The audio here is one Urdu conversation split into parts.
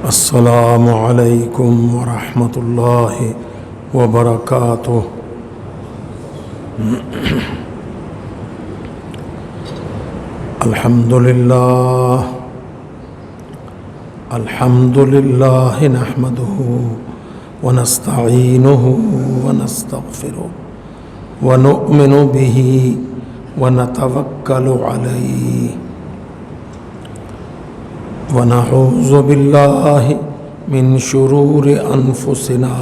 السلام علیکم ورحمۃ اللہ وبرکاتہ۔ الحمد للہ نحمده ونستعینه ونستغفره ونؤمن به ونتوکل علیہ ونعوذ باللہ من شرور انفسنا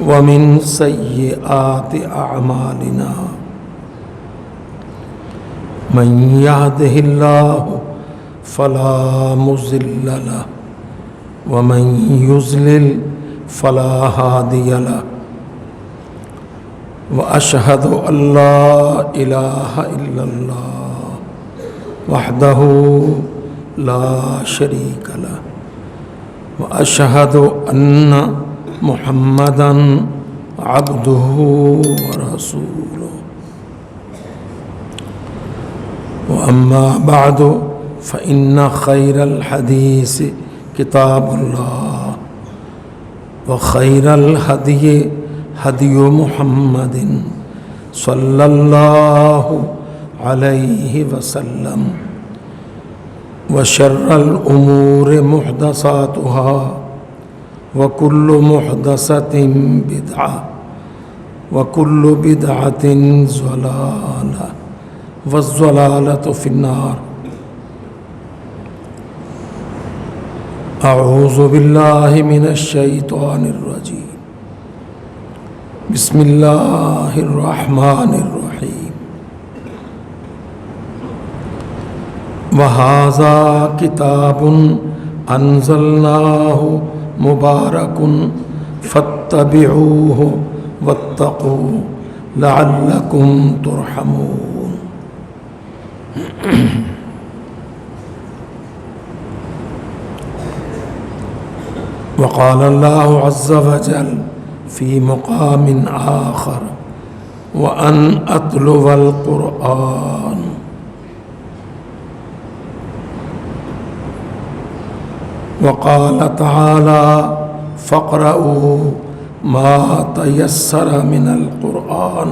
ومن سیئات اعمالنا من یہدہ اللہ فلا مضل له ومن یضلل فلا ہادی له واشہد ان لا الہ الا اللہ وحدہ لا شریک له واشہد ان محمدا عبدہ ورسولہ واما بعد فإن خير الحديث كتاب الله وخير الهدي هدي محمد صلى الله عليه وسلم وشر الأمور محدثاتها وكل محدثة بدعة وكل بدعة ضلالة والضلالة في النار۔ اعوذ باللہ من الشیطان الرجیم، بسم اللہ الرحمن الرحیم۔ وَهَذَا كِتَابٌ أَنزَلْنَاهُ مُبَارَكٌ فَاتَّبِعُوهُ وَاتَّقُوا لَعَلَّكُمْ تُرْحَمُونَ۔ وقال اللہ عز وجل فی مقام آخر وَأَنْ أَتْلُوَ الْقُرْآنَ۔ وقال تعالی فَاقْرَؤُوا مَا تَيَسَّرَ مِنَ الْقُرْآنِ۔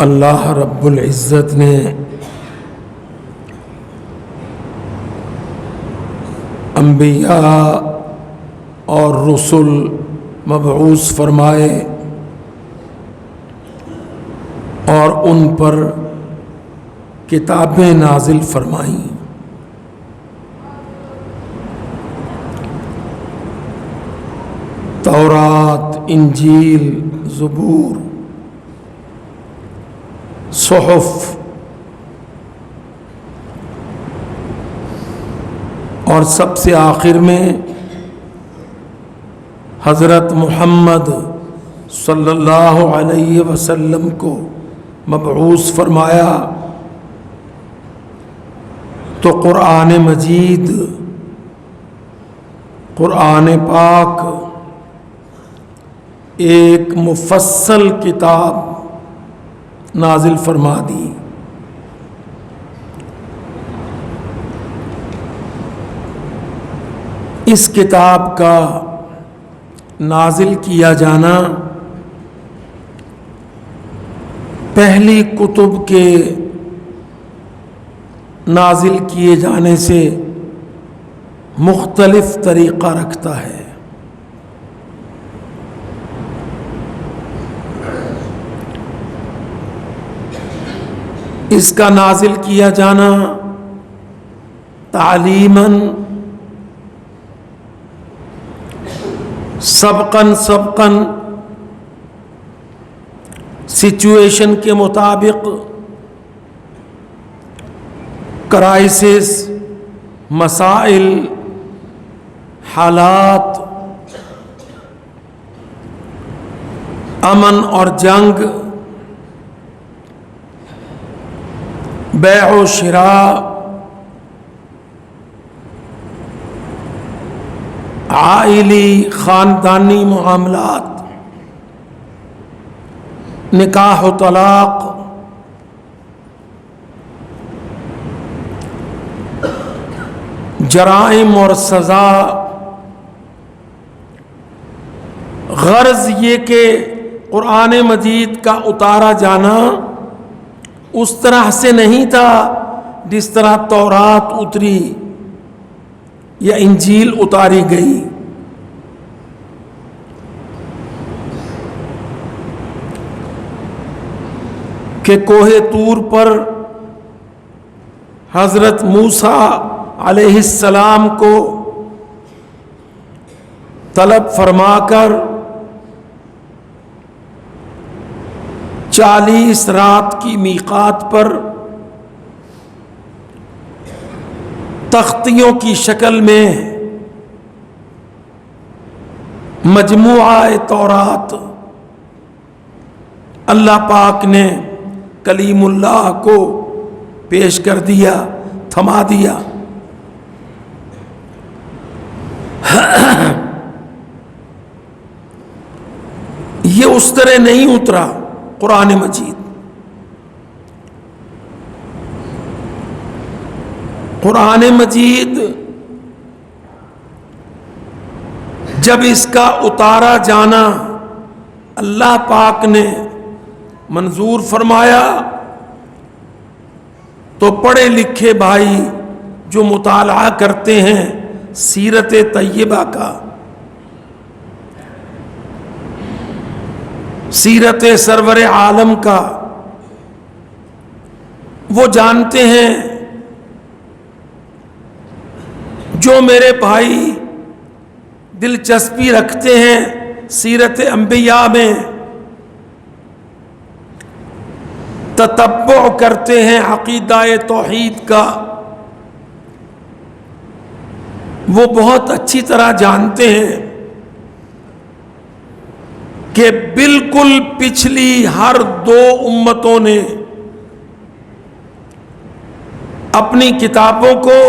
اللہ رب العزت نے انبیاء اور رسل مبعوث فرمائے اور ان پر کتابیں نازل فرمائیں۔ تورات، انجیل، زبور، صحف اور سب سے آخر میں حضرت محمد صلی اللہ علیہ وسلم کو مبعوث فرمایا تو قرآن مجید، قرآن پاک ایک مفصل کتاب نازل فرما دی۔ اس کتاب کا نازل کیا جانا پہلی کتب کے نازل کیے جانے سے مختلف طریقہ رکھتا ہے۔ اس کا نازل کیا جانا تعلیماً، سبقاً سچویشن کے مطابق، کرائسس، مسائل، حالات، امن اور جنگ، بیع و شراء، عائلی خاندانی معاملات، نکاح و طلاق، جرائم اور سزا، غرض یہ کہ قرآن مجید کا اتارا جانا اس طرح سے نہیں تھا جس طرح تورات اتری یا انجیل اتاری گئی۔ کہ کوہ طور پر حضرت موسیٰ علیہ السلام کو طلب فرما کر 40 رات کی میقات پر تختیوں کی شکل میں مجموعہ تورات اللہ پاک نے کلیم اللہ کو پیش کر دیا، تھما دیا۔ یہ اس طرح نہیں اترا قرآن مجید۔ قرآن مجید جب اس کا اتارا جانا اللہ پاک نے منظور فرمایا تو پڑھے لکھے بھائی جو مطالعہ کرتے ہیں سیرت طیبہ کا، سیرت سرور عالم کا، وہ جانتے ہیں، جو میرے بھائی دلچسپی رکھتے ہیں سیرت انبیاء میں، تتبع کرتے ہیں عقیدہ توحید کا، وہ بہت اچھی طرح جانتے ہیں کہ بالکل پچھلی ہر 2 امتوں نے اپنی کتابوں کو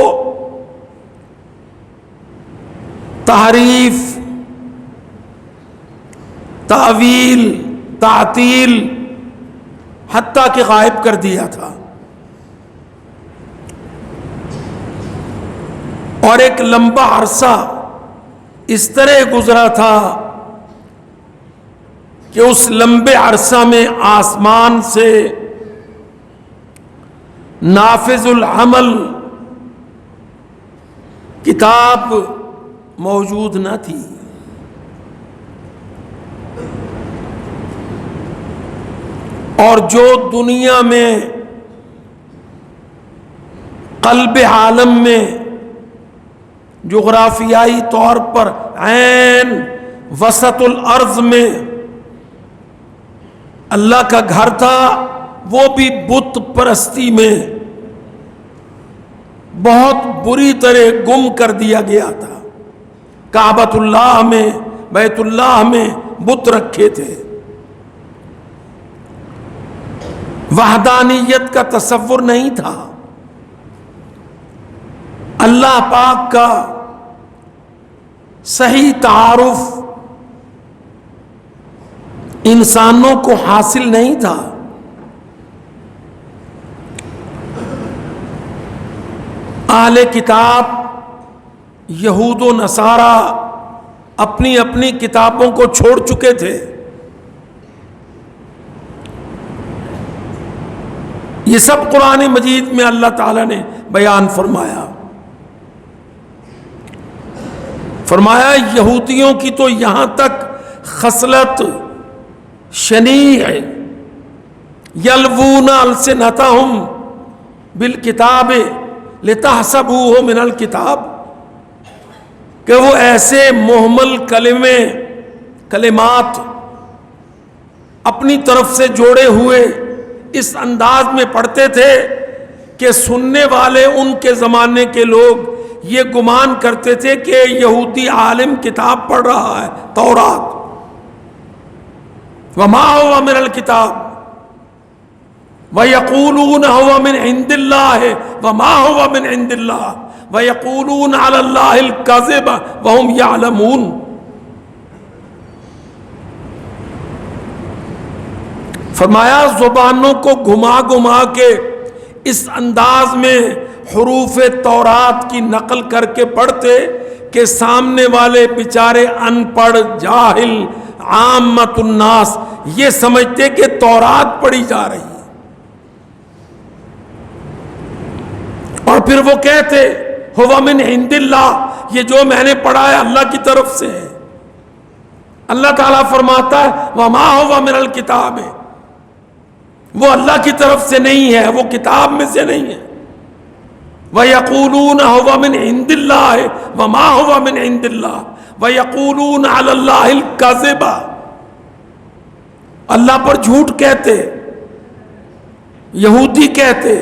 تحریف، تعویل، تعطیل حتیٰ کہ غائب کر دیا تھا، اور ایک لمبا عرصہ اس طرح گزرا تھا کہ اس لمبے عرصہ میں آسمان سے نافذ العمل کتاب موجود نہ تھی۔ اور جو دنیا میں قلب عالم میں جغرافیائی طور پر عین وسط الارض میں اللہ کا گھر تھا، وہ بھی بت پرستی میں بہت بری طرح گم کر دیا گیا تھا۔ کعبۃ اللہ میں، بیت اللہ میں بت رکھے تھے، وحدانیت کا تصور نہیں تھا، اللہ پاک کا صحیح تعارف انسانوں کو حاصل نہیں تھا۔ اہل کتاب یہود و نصارہ اپنی اپنی کتابوں کو چھوڑ چکے تھے۔ یہ سب قرآن مجید میں اللہ تعالیٰ نے بیان فرمایا۔ فرمایا یہودیوں کی تو یہاں تک خصلت شنیع یلوون السنتہم بالکتاب لتحسبوہ من الکتاب، کہ وہ ایسے محمل کلمات اپنی طرف سے جوڑے ہوئے اس انداز میں پڑھتے تھے کہ سننے والے ان کے زمانے کے لوگ یہ گمان کرتے تھے کہ یہودی عالم کتاب پڑھ رہا ہے، تورات، وما هو من الکتاب وَيَقُولُونَ هُوَ مِنْ عِنْدِ اللَّهِ وَمَا هُوَ مِنْ عِنْدِ اللَّهِ وَيَقُولُونَ عَلَى اللَّهِ الْكَذِبَ وَهُمْ يَعْلَمُونَ۔ فرمایا زبانوں کو گھما گھما کے اس انداز میں حروف تورات کی نقل کر کے پڑھتے کہ سامنے والے بیچارے ان پڑھ جاہل عامت الناس یہ سمجھتے کہ تورات پڑھی جا رہی ہے، اور پھر وہ کہتے ہوا من عند اللہ، یہ جو میں نے پڑھا ہے اللہ کی طرف سے ہے۔ اللہ تعالیٰ فرماتا ہے وما ہوا من الکتاب، وہ اللہ کی طرف سے نہیں ہے، وہ کتاب میں سے نہیں ہے۔ وَيَقُولُونَ هُوَ مِنْ عِنْدِ اللَّهِ وَمَا هُوَ مِنْ عِنْدِ اللَّهِ وَيَقُولُونَ عَلَى اللَّهِ الْكَذِبَ، اللہ پر جھوٹ کہتے، یہودی کہتے،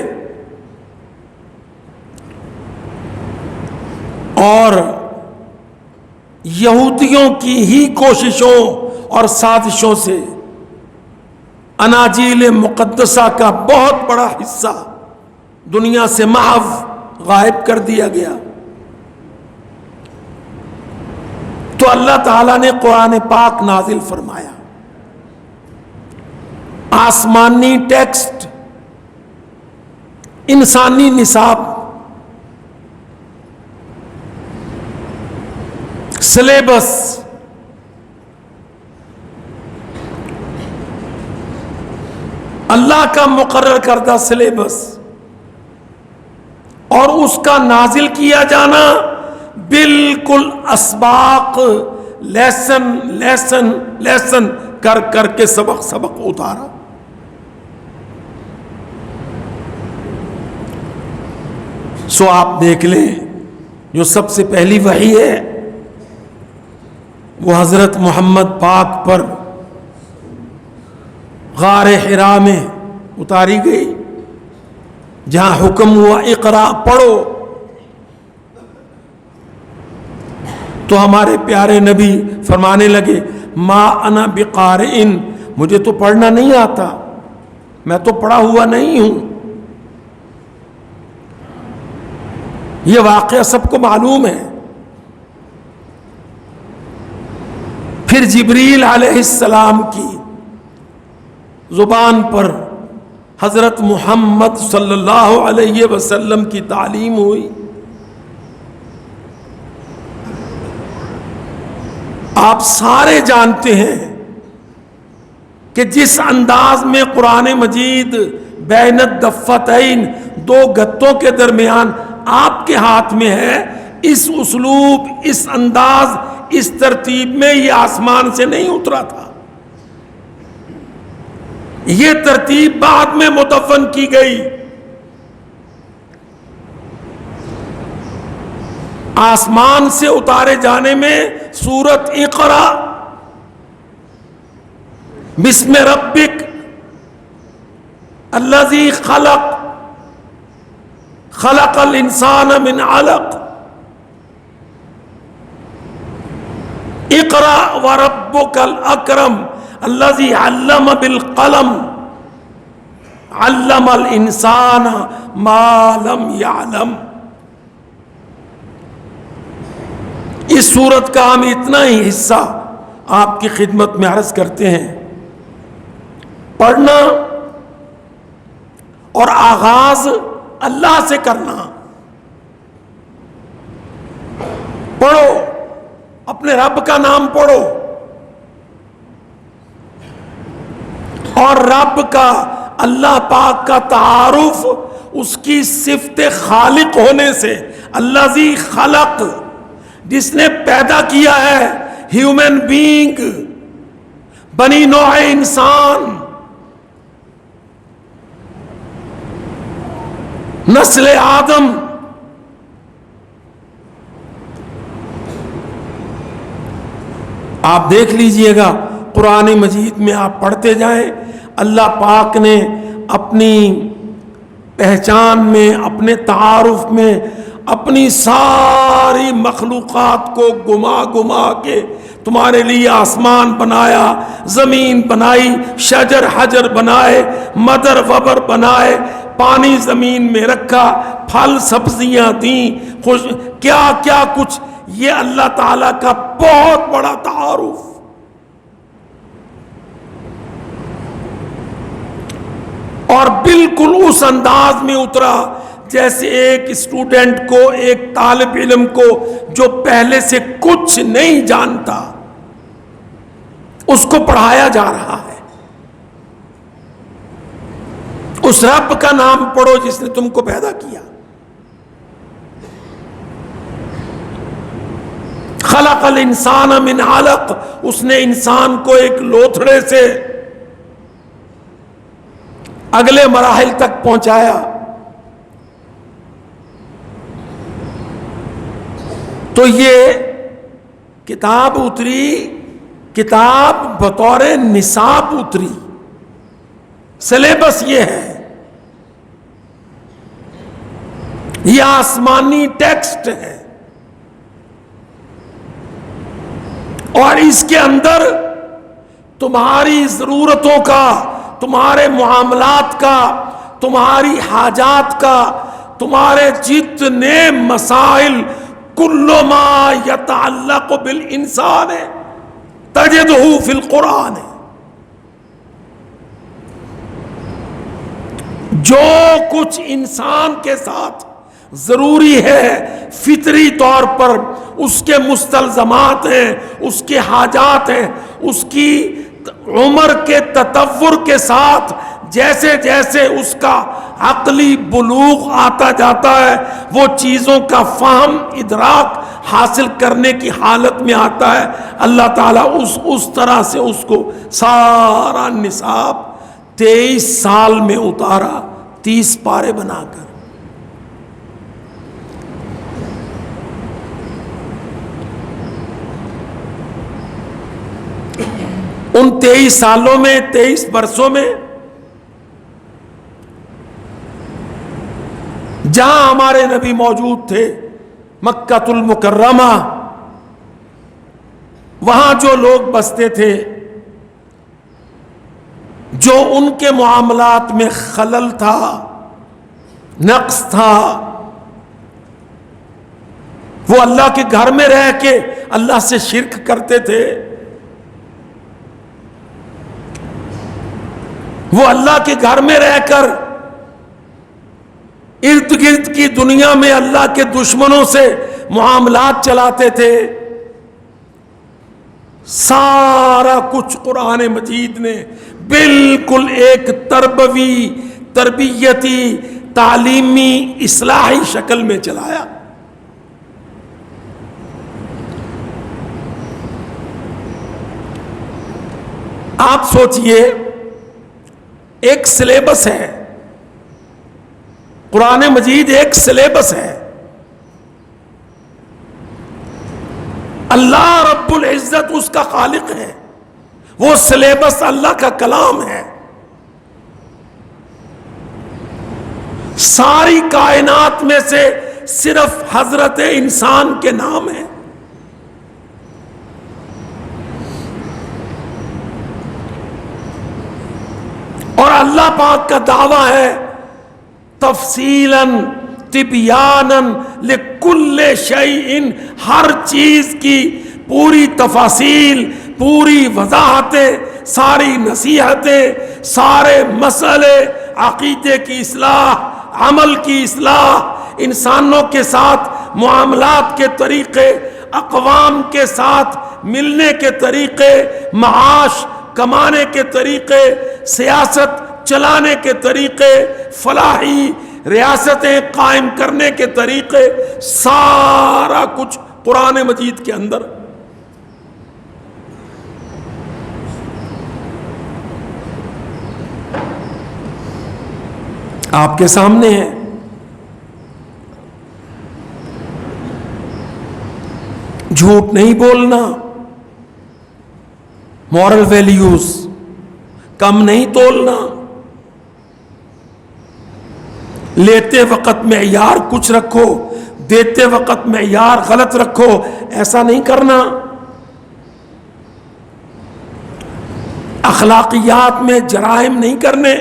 اور یہودیوں کی ہی کوششوں اور سازشوں سے اناجیل مقدسہ کا بہت بڑا حصہ دنیا سے محو غائب کر دیا گیا۔ تو اللہ تعالیٰ نے قرآن پاک نازل فرمایا، آسمانی ٹیکسٹ، انسانی نصاب، سلیبس، اللہ کا مقرر کردہ سلیبس، اور اس کا نازل کیا جانا بالکل اسباق، لیسن کر کر کے سبق اتارا۔ سو آپ دیکھ لیں، جو سب سے پہلی وحی ہے وہ حضرت محمد پاک پر غار حرا میں اتاری گئی، جہاں حکم ہوا اقرا پڑھو، تو ہمارے پیارے نبی فرمانے لگے ما انا بقارئ، مجھے تو پڑھنا نہیں آتا، میں تو پڑھا ہوا نہیں ہوں۔ یہ واقعہ سب کو معلوم ہے۔ پھر جبریل علیہ السلام کی زبان پر حضرت محمد صلی اللہ علیہ وسلم کی تعلیم ہوئی۔ آپ سارے جانتے ہیں کہ جس انداز میں قرآن مجید بین الدفتین، دو گتوں کے درمیان آپ کے ہاتھ میں ہے، اس اسلوب، اس انداز، اس ترتیب میں یہ آسمان سے نہیں اترا تھا۔ یہ ترتیب بعد میں مدون کی گئی۔ آسمان سے اتارے جانے میں سورت اقرا بسم ربک الذی خلق خلق الانسان من علق اقرا وربک الاکرم الذی علم بالقلم علم الانسان ما لم یعلم۔ اس سورت کا ہم اتنا ہی حصہ آپ کی خدمت میں عرض کرتے ہیں۔ پڑھنا اور آغاز اللہ سے کرنا۔ پڑھو، اپنے رب کا نام پڑھو، اور رب کا، اللہ پاک کا تعارف اس کی صفت خالق ہونے سے، الذی خلق، جس نے پیدا کیا ہے، ہیومن بینگ، بنی نوع انسان، نسل آدم۔ آپ دیکھ لیجئے گا قرآن مجید میں، آپ پڑھتے جائیں، اللہ پاک نے اپنی پہچان میں، اپنے تعارف میں، اپنی ساری مخلوقات کو گما کے تمہارے لیے آسمان بنایا، زمین بنائی، شجر حجر بنائے، مدر وبر بنائے، پانی زمین میں رکھا، پھل سبزیاں دیں، کیا کیا کچھ، یہ اللہ تعالیٰ کا بہت بڑا تعارف۔ اور بالکل اس انداز میں اترا جیسے ایک اسٹوڈنٹ کو، ایک طالب علم کو جو پہلے سے کچھ نہیں جانتا، اس کو پڑھایا جا رہا ہے۔ اس رب کا نام پڑھو جس نے تم کو پیدا کیا۔ خلق الانسان من علق، اس نے انسان کو ایک لوتھڑے سے اگلے مراحل تک پہنچایا۔ تو یہ کتاب اتری، کتاب بطور نصاب اتری، سلیبس یہ ہے، یہ آسمانی ٹیکسٹ ہے، اور اس کے اندر تمہاری ضرورتوں کا، تمہارے معاملات کا، تمہاری حاجات کا، تمہارے جتنے مسائل، کل ما یتعلق بالانسان تجدہ فی القرآن، جو کچھ انسان کے ساتھ ضروری ہے فطری طور پر، اس کے مستلزمات ہیں، اس کے حاجات ہیں، اس کی عمر کے تطور کے ساتھ جیسے جیسے اس کا عقلی بلوغ آتا جاتا ہے، وہ چیزوں کا فہم، ادراک حاصل کرنے کی حالت میں آتا ہے، اللہ تعالیٰ اس طرح سے اس کو سارا نصاب 23 سال میں اتارا، 30 پارے بنا کر۔ ان 23 سالوں میں، 23 برسوں میں، جہاں ہمارے نبی موجود تھے، مکہ المکرمہ، وہاں جو لوگ بستے تھے، جو ان کے معاملات میں خلل تھا، نقص تھا، وہ اللہ کے گھر میں رہ کے اللہ سے شرک کرتے تھے، وہ اللہ کے گھر میں رہ کر ارد گرد کی دنیا میں اللہ کے دشمنوں سے معاملات چلاتے تھے۔ سارا کچھ قرآن مجید نے بالکل ایک تربیتی، تعلیمی، اصلاحی شکل میں چلایا۔ آپ سوچئے، ایک سلیبس ہے، قرآن مجید ایک سلیبس ہے، اللہ رب العزت اس کا خالق ہے، وہ سلیبس اللہ کا کلام ہے، ساری کائنات میں سے صرف حضرت انسان کے نام ہیں، اور اللہ پاک کا دعویٰ ہے تفصیلاً تبیاناً لکل شیء، ہر چیز کی پوری تفاصیل، پوری وضاحتیں، ساری نصیحتیں، سارے مسئلے، عقیدے کی اصلاح، عمل کی اصلاح، انسانوں کے ساتھ معاملات کے طریقے، اقوام کے ساتھ ملنے کے طریقے، معاش کمانے کے طریقے، سیاست چلانے کے طریقے، فلاحی ریاستیں قائم کرنے کے طریقے، سارا کچھ قرآن مجید کے اندر۔ آپ کے سامنے ہے، جھوٹ نہیں بولنا، مورل ویلیوز کم نہیں تولنا، لیتے وقت معیار کچھ رکھو، دیتے وقت معیار غلط رکھو، ایسا نہیں کرنا، اخلاقیات میں جرائم نہیں کرنے،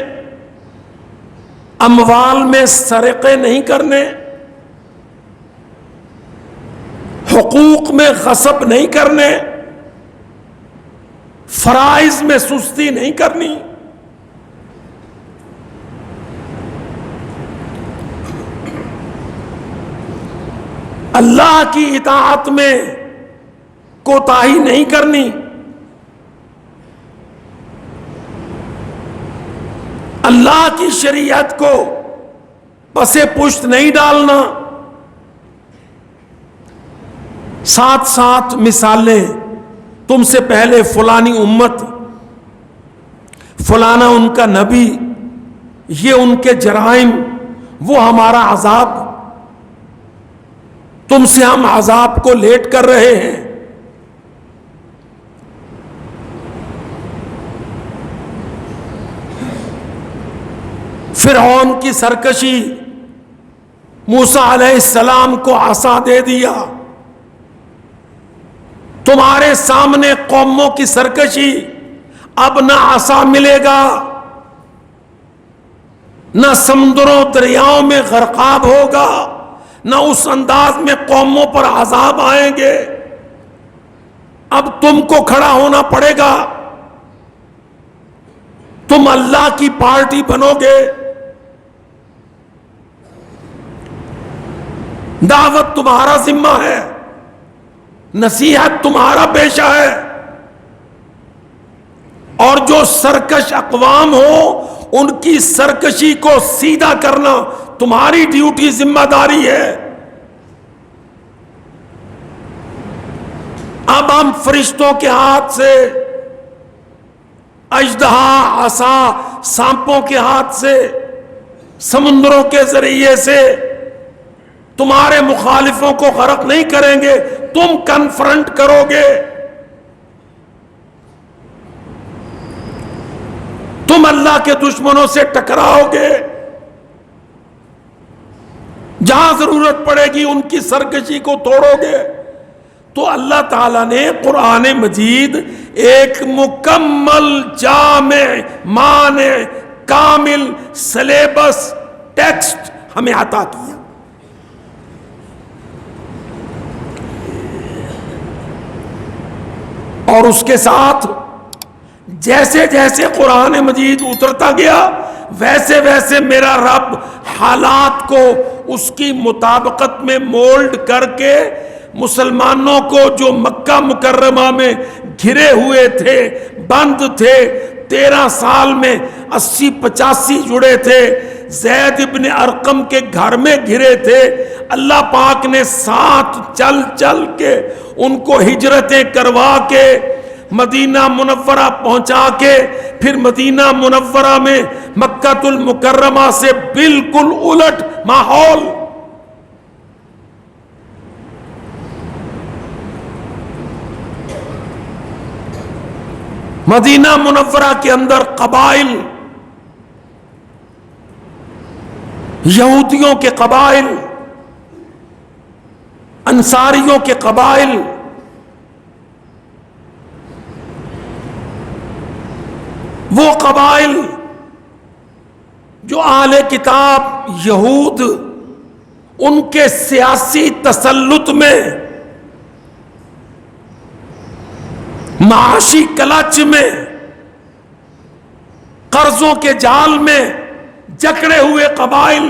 اموال میں سرقے نہیں کرنے، حقوق میں غصب نہیں کرنے، فرائض میں سستی نہیں کرنی، اللہ کی اطاعت میں کوتاہی نہیں کرنی، اللہ کی شریعت کو پس پشت نہیں ڈالنا۔ ساتھ ساتھ مثالیں، تم سے پہلے فلانی امت، فلانا ان کا نبی، یہ ان کے جرائم، وہ ہمارا عذاب، تم سے ہم عذاب کو لیٹ کر رہے ہیں۔ فرعون کی سرکشی، موسیٰ علیہ السلام کو عصا دے دیا۔ تمہارے سامنے قوموں کی سرکشی، اب نہ عصا ملے گا، نہ سمندروں دریاؤں میں غرقاب ہوگا، نہ اس انداز میں قوموں پر عذاب آئیں گے۔ اب تم کو کھڑا ہونا پڑے گا، تم اللہ کی پارٹی بنو گے، دعوت تمہارا ذمہ ہے، نصیحت تمہارا پیشہ ہے، اور جو سرکش اقوام ہو ان کی سرکشی کو سیدھا کرنا تمہاری ڈیوٹی، ذمہ داری ہے۔ اب ہم فرشتوں کے ہاتھ سے، اژدہا، عصا، سانپوں کے ہاتھ سے، سمندروں کے ذریعے سے تمہارے مخالفوں کو غرق نہیں کریں گے، تم کنفرنٹ کرو گے، تم اللہ کے دشمنوں سے ٹکراؤ گے، جہاں ضرورت پڑے گی ان کی سرکشی کو توڑو گے۔ تو اللہ تعالیٰ نے قرآن مجید ایک مکمل، جامع، مانع، کامل سلیبس، ٹیکسٹ ہمیں عطا کیا۔ اور اس کے ساتھ جیسے جیسے قرآن مجید اترتا گیا، ویسے ویسے میرا رب حالات کو اس کی مطابقت میں مولڈ کر کے مسلمانوں کو جو مکہ مکرمہ میں گھرے ہوئے تھے، بند تھے، 13 سال میں 80-85 جڑے تھے، زید ابن ارقم کے گھر میں گھرے تھے، اللہ پاک نے ساتھ چل چل کے ان کو ہجرتیں کروا کے مدینہ منورہ پہنچا کے، پھر مدینہ منورہ میں مکہ المکرمہ سے بالکل الٹ ماحول، مدینہ منورہ کے اندر قبائل، یہودیوں کے قبائل، انصاریوں کے قبائل، وہ قبائل جو اہل کتاب یہود ان کے سیاسی تسلط میں، معاشی کلچ میں، قرضوں کے جال میں جکڑے ہوئے قبائل،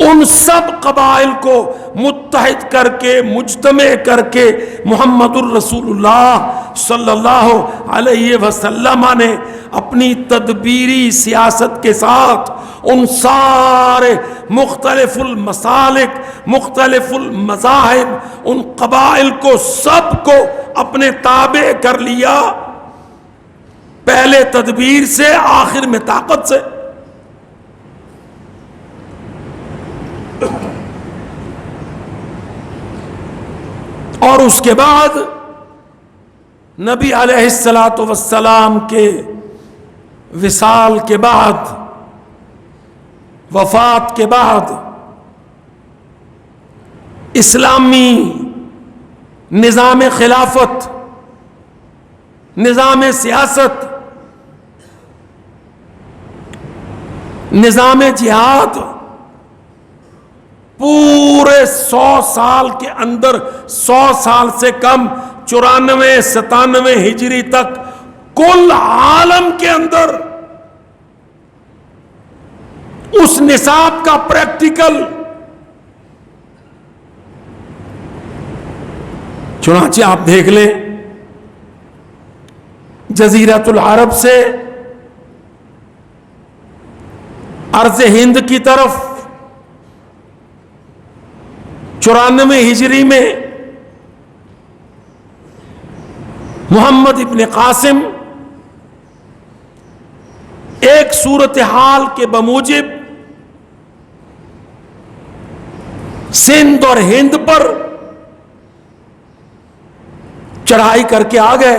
ان سب قبائل کو متحد کر کے، مجتمع کر کے محمد الرسول اللہ صلی اللہ علیہ وسلم نے اپنی تدبیری سیاست کے ساتھ ان سارے مختلف المسالک، مختلف المذاہب، ان قبائل کو سب کو اپنے تابع کر لیا، پہلے تدبیر سے، آخر میں طاقت سے۔ اور اس کے بعد نبی علیہ الصلاۃ والسلام کے وصال کے بعد، وفات کے بعد، اسلامی نظام خلافت، نظام سیاست، نظام جہاد پورے 100 سال کے اندر، 100 سال سے کم، 94-97 ہجری تک کل عالم کے اندر اس نصاب کا پریکٹیکل. چنانچہ آپ دیکھ لیں جزیرۃ العرب سے ارض ہند کی طرف 94 ہجری میں محمد ابن قاسم ایک صورتحال کے بموجب سندھ اور ہند پر چڑھائی کر کے آ گئے.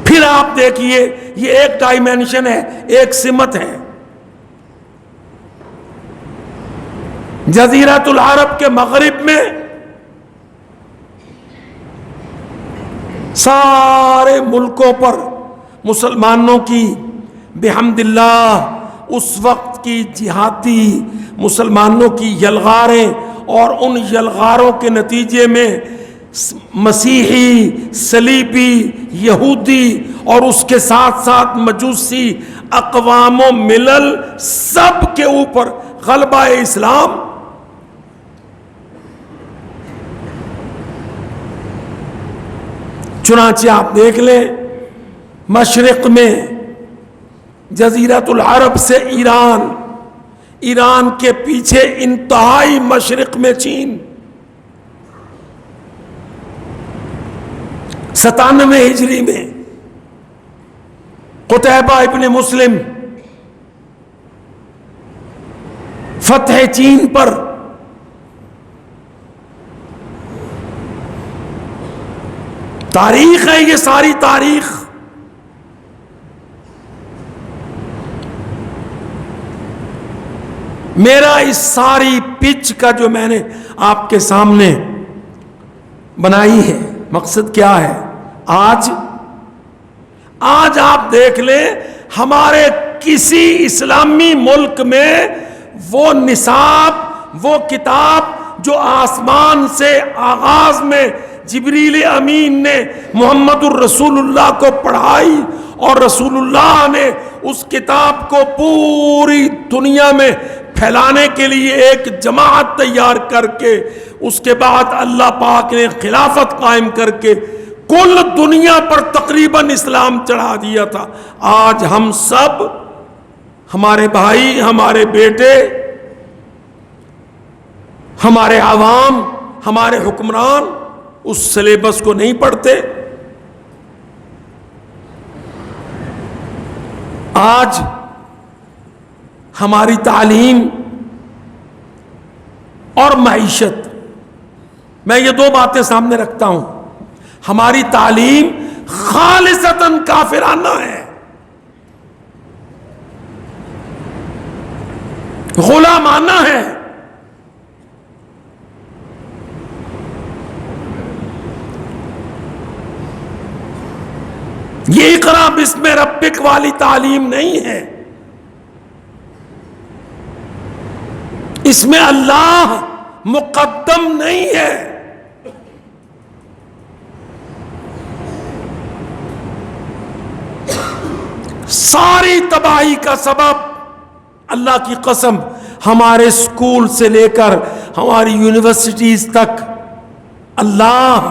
پھر آپ دیکھیے یہ ایک ڈائمینشن ہے, ایک سمت ہے. جزیرۃ العرب کے مغرب میں سارے ملکوں پر مسلمانوں کی بحمد اللہ اس وقت کی جہادی مسلمانوں کی یلغاریں اور ان یلغاروں کے نتیجے میں مسیحی, صلیبی, یہودی اور اس کے ساتھ ساتھ مجوسی اقوام و ملل سب کے اوپر غلبہ اسلام. چنانچہ آپ دیکھ لیں مشرق میں جزیرۃ العرب سے ایران, ایران کے پیچھے انتہائی مشرق میں چین. 97 ہجری میں قتیبہ ابن مسلم فتح چین پر تاریخ ہے, یہ ساری تاریخ. میرا اس ساری پچ کا جو میں نے آپ کے سامنے بنائی ہے مقصد کیا ہے؟ آج آپ دیکھ لیں ہمارے کسی اسلامی ملک میں وہ نصاب, وہ کتاب جو آسمان سے آغاز میں جبریل امین نے محمد الرسول اللہ کو پڑھائی اور رسول اللہ نے اس کتاب کو پوری دنیا میں پھیلانے کے لیے ایک جماعت تیار کر کے اس کے بعد اللہ پاک نے خلافت قائم کر کے کل دنیا پر تقریباً اسلام چڑھا دیا تھا. آج ہم سب, ہمارے بھائی, ہمارے بیٹے, ہمارے عوام, ہمارے حکمران اس سلیبس کو نہیں پڑھتے. آج ہماری تعلیم اور معیشت, میں یہ دو باتیں سامنے رکھتا ہوں. ہماری تعلیم خالصتاً کافرانہ ہے, غلامانہ ہے. یہ اقرا بسم ربک والی تعلیم نہیں ہے. اس میں اللہ مقدم نہیں ہے. ساری تباہی کا سبب, اللہ کی قسم, ہمارے اسکول سے لے کر ہماری یونیورسٹیز تک اللہ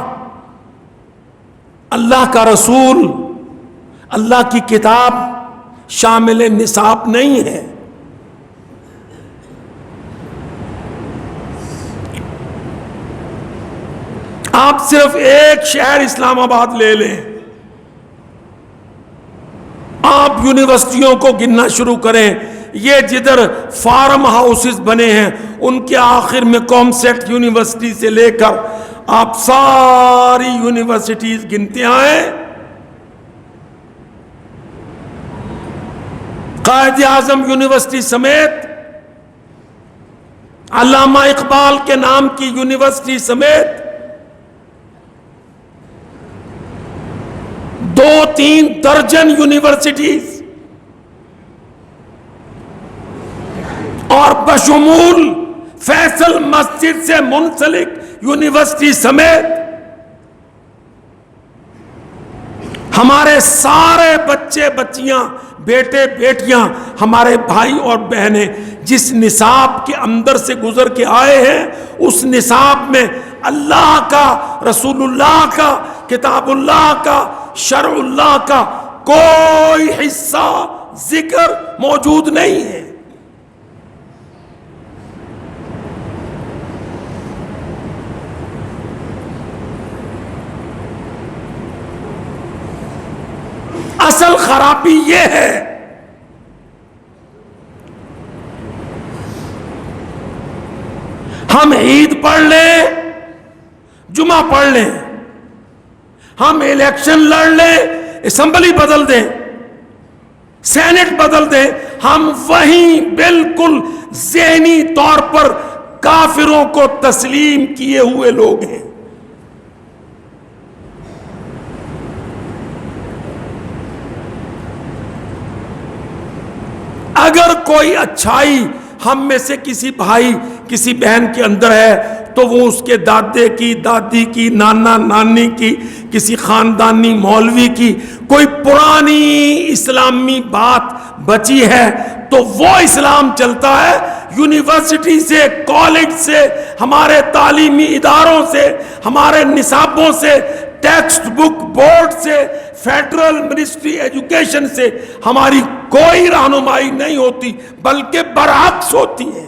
کا رسول, اللہ کی کتاب شامل نصاب نہیں ہے. آپ صرف ایک شہر اسلام آباد لے لیں, آپ یونیورسٹیوں کو گننا شروع کریں, یہ جدھر فارم ہاؤسز بنے ہیں ان کے آخر میں کامسیٹ یونیورسٹی سے لے کر آپ ساری یونیورسٹیز گنتے آئیں, قائد اعظم یونیورسٹی سمیت, علامہ اقبال کے نام کی یونیورسٹی سمیت 2-3 درجن یونیورسٹیز اور بشمول فیصل مسجد سے منسلک یونیورسٹی سمیت ہمارے سارے بچے بچیاں، بیٹے بیٹیاں، ہمارے بھائی اور بہنیں جس نصاب کے اندر سے گزر کے آئے ہیں، اس نصاب میں اللہ کا، رسول اللہ کا، کتاب اللہ کا، شرع اللہ کا کوئی حصہ ذکر موجود نہیں ہے۔ اصل خرابی یہ ہے ہم عید پڑھ لیں، جمعہ پڑھ لیں، ہم الیکشن لڑ لیں، اسمبلی بدل دیں، سینٹ بدل دیں، ہم وہیں بالکل ذہنی طور پر کافروں کو تسلیم کیے ہوئے لوگ ہیں۔ اگر کوئی اچھائی ہم میں سے کسی بھائی کسی بہن کے اندر ہے تو وہ اس کے دادے کی، دادی کی، نانا نانی کی، کسی خاندانی مولوی کی کوئی پرانی اسلامی بات بچی ہے تو وہ اسلام چلتا ہے۔ یونیورسٹی سے، کالج سے، ہمارے تعلیمی اداروں سے، ہمارے نصابوں سے، ٹیکسٹ بک بورڈ سے، فیڈرل منسٹری ایجوکیشن سے ہماری کوئی رہنمائی نہیں ہوتی، بلکہ برعکس ہوتی ہے۔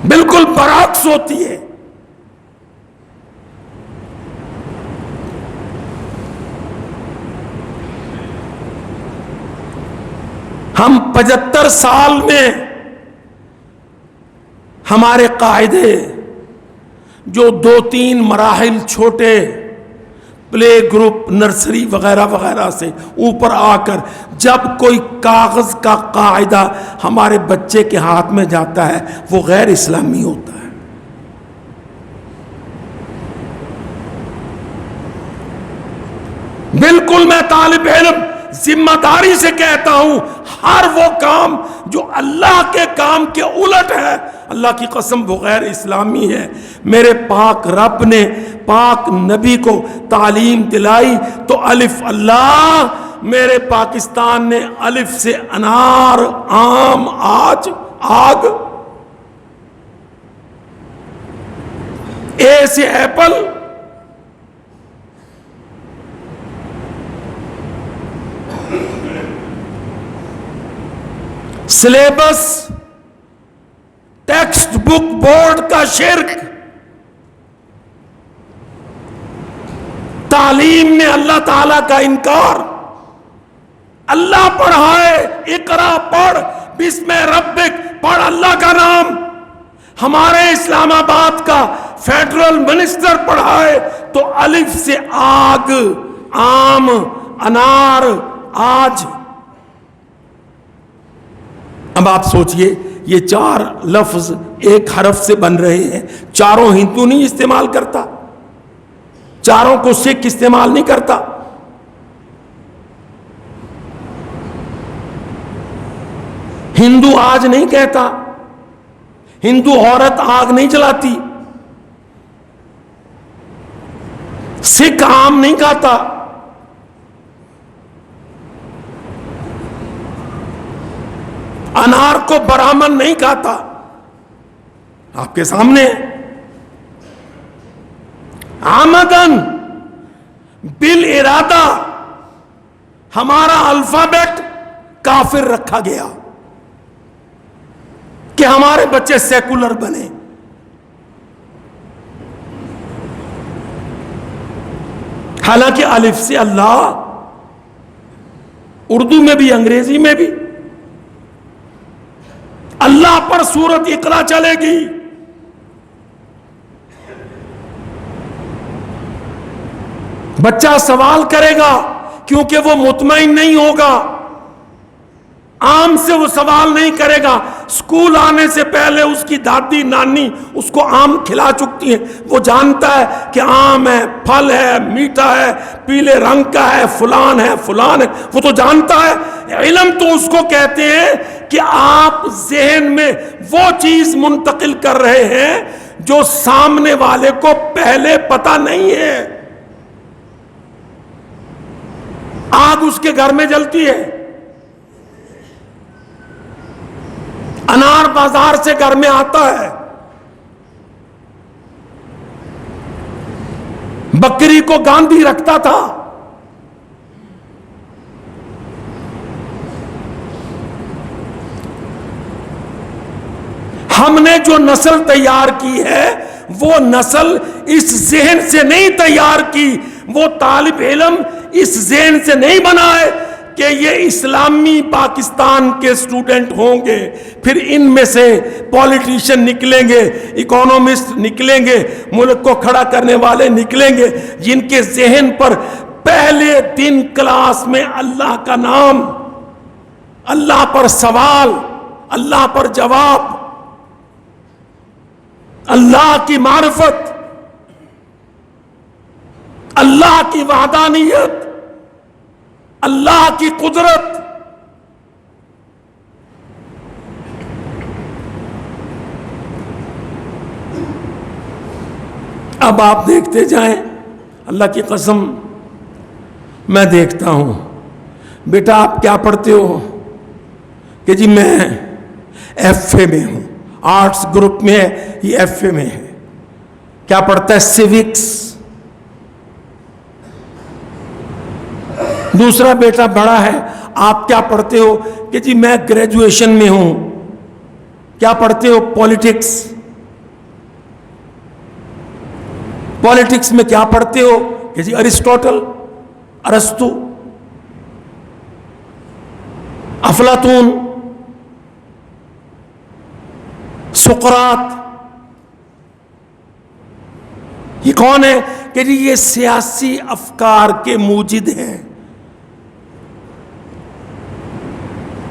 بالکل برعکس ہوتی ہے۔ ہم 75 سال میں ہمارے قاعدے جو 2-3 مراحل چھوٹے پلے گروپ، نرسری وغیرہ وغیرہ سے اوپر آ کر جب کوئی کاغذ کا قاعدہ ہمارے بچے کے ہاتھ میں جاتا ہے وہ غیر اسلامی ہوتا ہے۔ بالکل میں طالب علم ذمہ داری سے کہتا ہوں، ہر وہ کام جو اللہ کے کام کے الٹ ہے، اللہ کی قسم وہ غیر اسلامی ہے۔ میرے پاک رب نے پاک نبی کو تعلیم دلائی تو الف اللہ، میرے پاکستان نے الف سے انار، آم، آج، آگ، اے سے apple, syllabus, text book board کا شرک، تعلیم میں اللہ تعالی کا انکار۔ اللہ پڑھائے، اقرا پڑھ، بسم ربک پڑھ اللہ کا نام۔ ہمارے اسلام آباد کا فیڈرل منسٹر پڑھائے تو الف سے آگ، آم، انار، آج۔ اب آپ سوچئے یہ 4 لفظ ایک حرف سے بن رہے ہیں، چاروں ہندو نہیں استعمال کرتا، چاروں کو سکھ استعمال نہیں کرتا۔ ہندو آج نہیں کہتا، ہندو عورت آگ نہیں جلاتی، سکھ آم نہیں کھاتا، انار کو برہمن نہیں کھاتا۔ آپ کے سامنے آمدن بالارادہ ہمارا الفابیٹ کافر رکھا گیا کہ ہمارے بچے سیکولر بنے۔ حالانکہ الف سے اللہ اردو میں بھی، انگریزی میں بھی اللہ پر سورت اقرا چلے گی۔ بچہ سوال کرے گا کیونکہ وہ مطمئن نہیں ہوگا آم سے وہ سوال نہیں کرے گا. اسکول آنے سے پہلے اس کی دادی نانی اس کو آم کھلا چکتی ہیں. وہ جانتا ہے کہ آم ہے, پھل ہے, میٹھا ہے, پیلے رنگ کا ہے, فلان ہے, فلان ہے. وہ تو جانتا ہے. علم تو اس کو کہتے ہیں کہ آپ ذہن میں وہ چیز منتقل کر رہے ہیں جو سامنے والے کو پہلے پتہ نہیں ہے. آگ اس کے گھر میں جلتی ہے, انار بازار سے گھر میں آتا ہے, بکری کو گاندھی رکھتا تھا, ہم نے جو نسل تیار کی ہے وہ نسل اس ذہن سے نہیں تیار کی, وہ طالب علم اس ذہن سے نہیں بنا ہے کہ یہ اسلامی پاکستان کے اسٹوڈنٹ ہوں گے, پھر ان میں سے پولیٹیشین نکلیں گے, اکانومسٹ نکلیں گے, ملک کو کھڑا کرنے والے نکلیں گے, جن کے ذہن پر پہلے دن کلاس میں اللہ کا نام, اللہ پر سوال, اللہ پر جواب, اللہ کی معرفت, اللہ کی وحدانیت, اللہ کی قدرت. اب آپ دیکھتے جائیں, اللہ کی قسم میں دیکھتا ہوں, بیٹا آپ کیا پڑھتے ہو؟ کہ جی میں ایف اے میں ہوں, آرٹس گروپ میں ہے, یہ ایف اے میں ہے. کیا پڑھتا ہے؟ سیوکس. دوسرا بیٹا بڑا ہے, آپ کیا پڑھتے ہو؟ کہ جی میں گریجویشن میں ہوں. کیا پڑھتے ہو؟ پولیٹکس. پولیٹکس میں کیا پڑھتے ہو؟ کہ جی ارسطوٹل, ارسطو, افلاطون, سقراط. یہ کون ہے؟ کہ جی یہ سیاسی افکار کے موجد ہیں.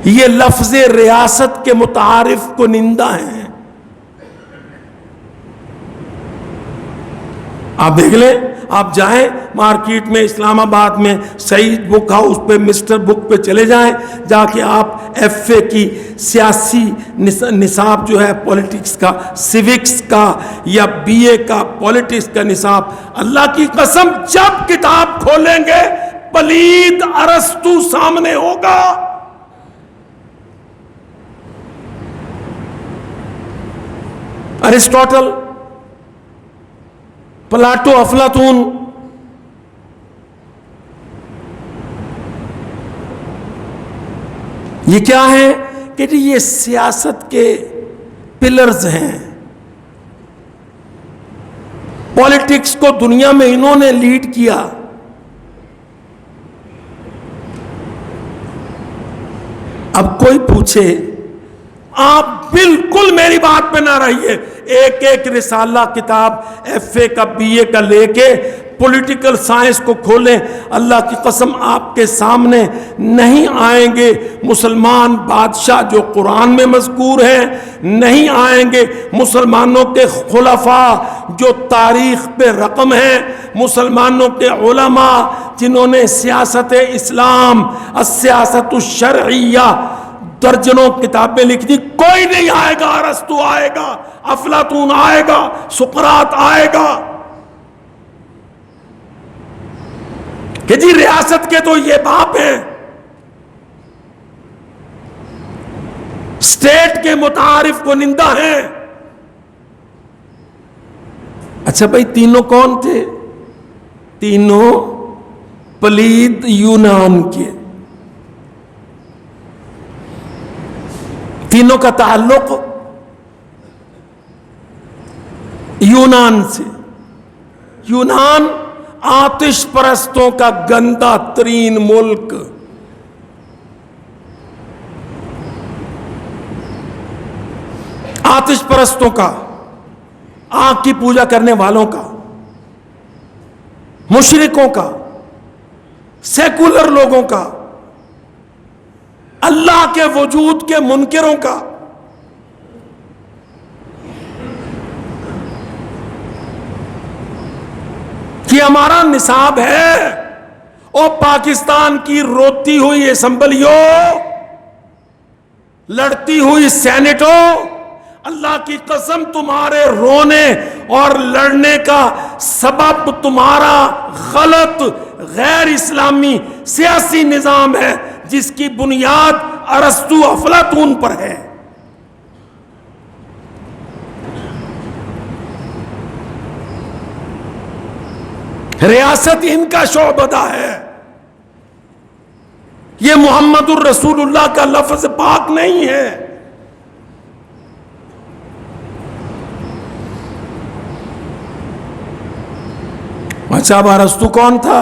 یہ لفظ ریاست کے متعارف کنندہ ہیں. آپ دیکھ لیں, آپ جائیں مارکیٹ میں, اسلام آباد میں سعید بک ہاؤس پہ, مسٹر بک پہ چلے جائیں, جا کے آپ ایف اے کی سیاسی نصاب جو ہے پولیٹکس کا, سیوکس کا, یا بی اے کا پولیٹکس کا نصاب, اللہ کی قسم جب کتاب کھولیں گے پلید ارسطو سامنے ہوگا. ارسطوٹل, پلاٹو, افلاطون. یہ کیا ہے؟ کہ جی یہ سیاست کے پلرز ہیں. پولیٹکس کو دنیا میں انہوں نے لیڈ کیا. اب کوئی پوچھے, آپ بالکل میری بات پہ نہ رہیے, ایک ایک رسالہ کتاب ایف اے کا, بی اے کا لے کے پولیٹیکل سائنس کو کھولیں, اللہ کی قسم آپ کے سامنے نہیں آئیں گے مسلمان بادشاہ جو قرآن میں مذکور ہیں, نہیں آئیں گے مسلمانوں کے خلفاء جو تاریخ پہ رقم ہیں, مسلمانوں کے علماء جنہوں نے سیاست اسلام, السیاست الشرعیہ درجنوں کتابیں لکھ دی. کوئی نہیں آئے گا. ارسطو آئے گا, افلاطون آئے گا, سقراط آئے گا کہ جی ریاست کے تو یہ باپ ہیں, اسٹیٹ کے متعارف کنندہ ہیں. اچھا بھائی, تینوں کون تھے؟ تینوں پلید یونان کے. تینوں کا تعلق یونان سے. یونان آتش پرستوں کا گندا ترین ملک. آتش پرستوں کا, آگ کی پوجا کرنے والوں کا, مشرکوں کا, سیکولر لوگوں کا. اللہ کے وجود کے منکروں کا. یہ ہمارا نصاب ہے. اور پاکستان کی روتی ہوئی اسمبلیوں، لڑتی ہوئی سینٹوں، اللہ کی قسم تمہارے رونے اور لڑنے کا سبب تمہارا غلط غیر اسلامی سیاسی نظام ہے، جس کی بنیاد ارسطو افلاطون پر ہے. ریاست ان کا شعبدہ ہے. یہ محمد الرسول اللہ کا لفظ پاک نہیں ہے. اچھا، اب ارسطو کون تھا؟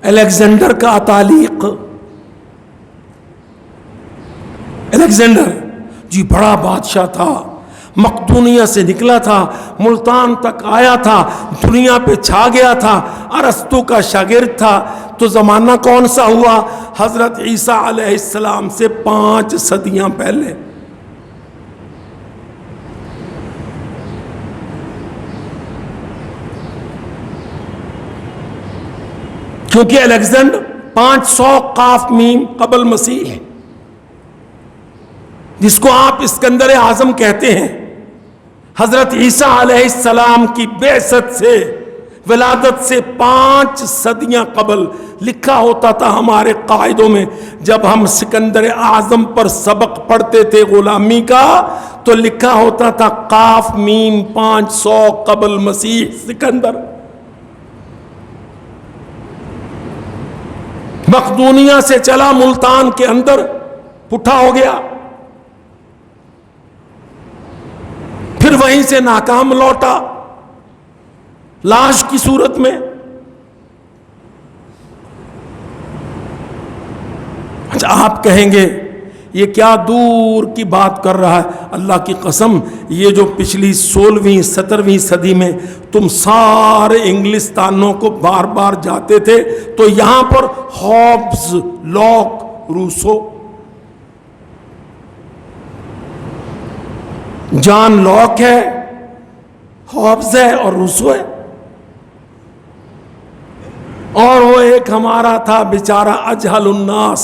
الیگزینڈر کا تعلیق. الیگزینڈر جی بڑا بادشاہ تھا، مقدونیہ سے نکلا تھا، ملتان تک آیا تھا، دنیا پہ چھا گیا تھا، ارسطو کا شاگرد تھا. تو زمانہ کون سا ہوا؟ حضرت عیسیٰ علیہ السلام سے 5 صدیاں پہلے. کیونکہ الیگزینڈر 500 قاف میم قبل مسیح، جس کو آپ اسکندر اعظم کہتے ہیں، حضرت عیسیٰ علیہ السلام کی بعثت سے، ولادت سے 5 صدیاں قبل. لکھا ہوتا تھا ہمارے قاعدوں میں، جب ہم سکندر اعظم پر سبق پڑھتے تھے غلامی کا، تو لکھا ہوتا تھا قاف میم 500 قبل مسیح سکندر. مقدونیہ سے چلا، ملتان کے اندر پٹھا ہو گیا، پھر وہیں سے ناکام لوٹا لاش کی صورت میں. اچھا، آپ کہیں گے یہ کیا دور کی بات کر رہا ہے؟ اللہ کی قسم، یہ جو پچھلی 16ویں 17ویں صدی میں تم سارے انگلستانوں کو بار بار جاتے تھے، تو یہاں پر Hobbes, Locke, Rousseau, John Locke ہے، ہابز ہے اور روسو ہے. اور وہ ایک ہمارا تھا بیچارہ اجہل الناس،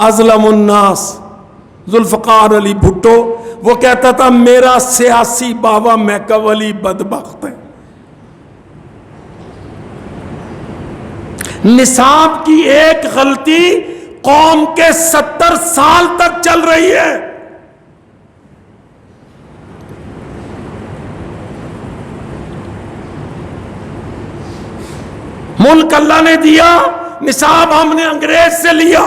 ازلم الناس، ذوالفقار علی بھٹو. وہ کہتا تھا میرا سیاسی بابا میکاولی بدبخت ہے. نصاب کی ایک غلطی قوم کے 70 سال تک چل رہی ہے. ملک اللہ نے دیا، نصاب ہم نے انگریز سے لیا.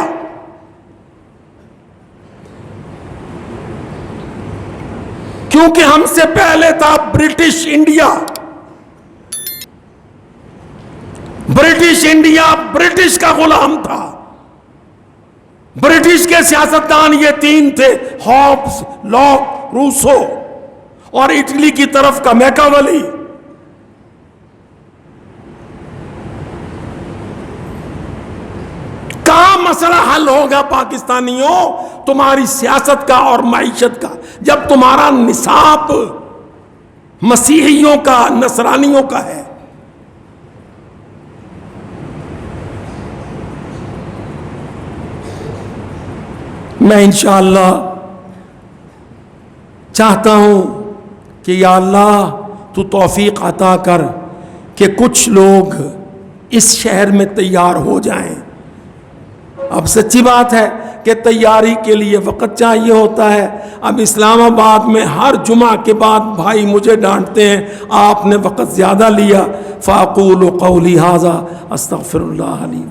کیونکہ ہم سے پہلے تھا British India. British India British کا غلام تھا. برٹش کے سیاستدان یہ 3 تھے، ہابز، لاک، روسو، اور اٹلی کی طرف کا میکاولی. کہاں مسئلہ حل ہوگا پاکستانیوں تمہاری سیاست کا اور معیشت کا، جب تمہارا نصاب مسیحیوں کا، نصرانیوں کا ہے. میں انشاءاللہ چاہتا ہوں کہ یا اللہ تو توفیق عطا کر کہ کچھ لوگ اس شہر میں تیار ہو جائیں. اب سچی بات ہے کہ تیاری کے لیے وقت چاہیے ہوتا ہے. اب اسلام آباد میں ہر جمعہ کے بعد بھائی مجھے ڈانٹتے ہیں آپ نے وقت زیادہ لیا. فاقول قولی ھذا استغفر اللہ لی.